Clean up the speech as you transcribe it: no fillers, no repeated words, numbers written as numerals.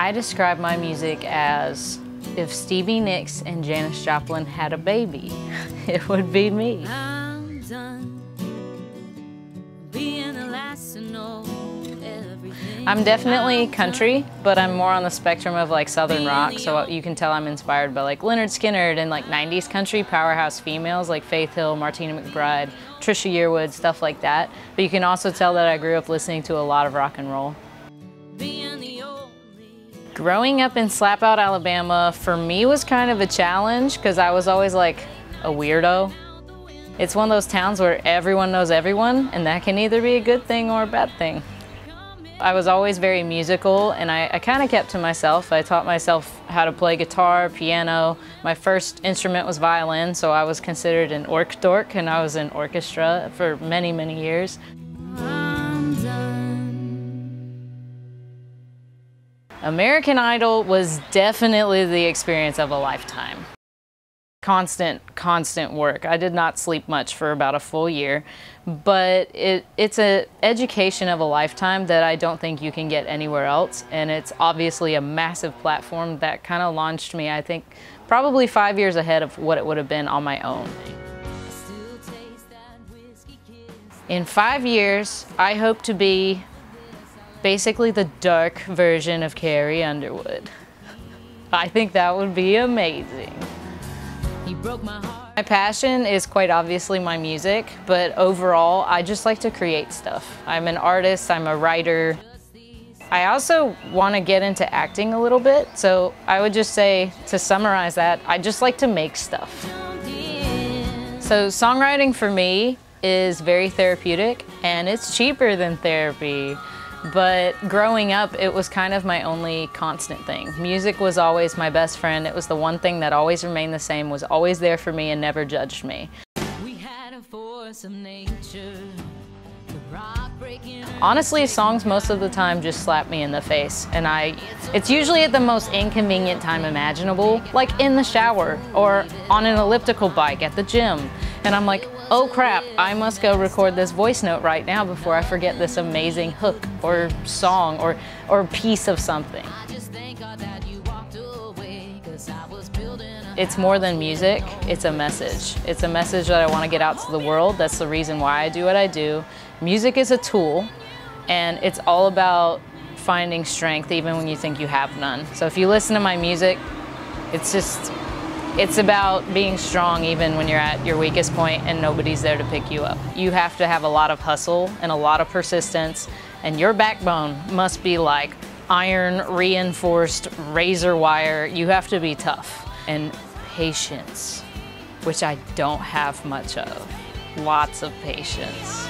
I describe my music as if Stevie Nicks and Janis Joplin had a baby, it would be me. I'm done being the last to know everything. I'm definitely country, but I'm more on the spectrum of like Southern rock, so you can tell I'm inspired by like Lynyrd Skynyrd and like 90s country powerhouse females like Faith Hill, Martina McBride, Trisha Yearwood, stuff like that. But you can also tell that I grew up listening to a lot of rock and roll. Growing up in Slapout, Alabama, for me was kind of a challenge because I was always like a weirdo. It's one of those towns where everyone knows everyone, and that can either be a good thing or a bad thing. I was always very musical, and I kind of kept to myself. I taught myself how to play guitar, piano. My first instrument was violin, so I was considered an orc dork, and I was in orchestra for many, many years. American Idol was definitely the experience of a lifetime. Constant work. I did not sleep much for about a full year, but it's an education of a lifetime that I don't think you can get anywhere else, and it's obviously a massive platform that kind of launched me, I think, probably 5 years ahead of what it would have been on my own. In 5 years, I hope to be basically the dark version of Carrie Underwood. I think that would be amazing. He broke my heart. My passion is quite obviously my music, but overall, I just like to create stuff. I'm an artist, I'm a writer. I also want to get into acting a little bit, so I would just say, to summarize that, I just like to make stuff. So songwriting for me is very therapeutic, and it's cheaper than therapy. But growing up, it was kind of my only constant thing. Music was always my best friend. It was the one thing that always remained the same, was always there for me and never judged me. We had a force of nature. Honestly, songs most of the time just slap me in the face, and it's usually at the most inconvenient time imaginable, like in the shower or on an elliptical bike at the gym. And I'm like, oh crap, I must go record this voice note right now before I forget this amazing hook or song or piece of something. It's more than music, it's a message. It's a message that I want to get out to the world. That's the reason why I do what I do. Music is a tool, and it's all about finding strength even when you think you have none. So if you listen to my music, it's about being strong even when you're at your weakest point and nobody's there to pick you up. You have to have a lot of hustle and a lot of persistence, and your backbone must be like iron reinforced razor wire. You have to be tough. And patience, which I don't have much of. Lots of patience.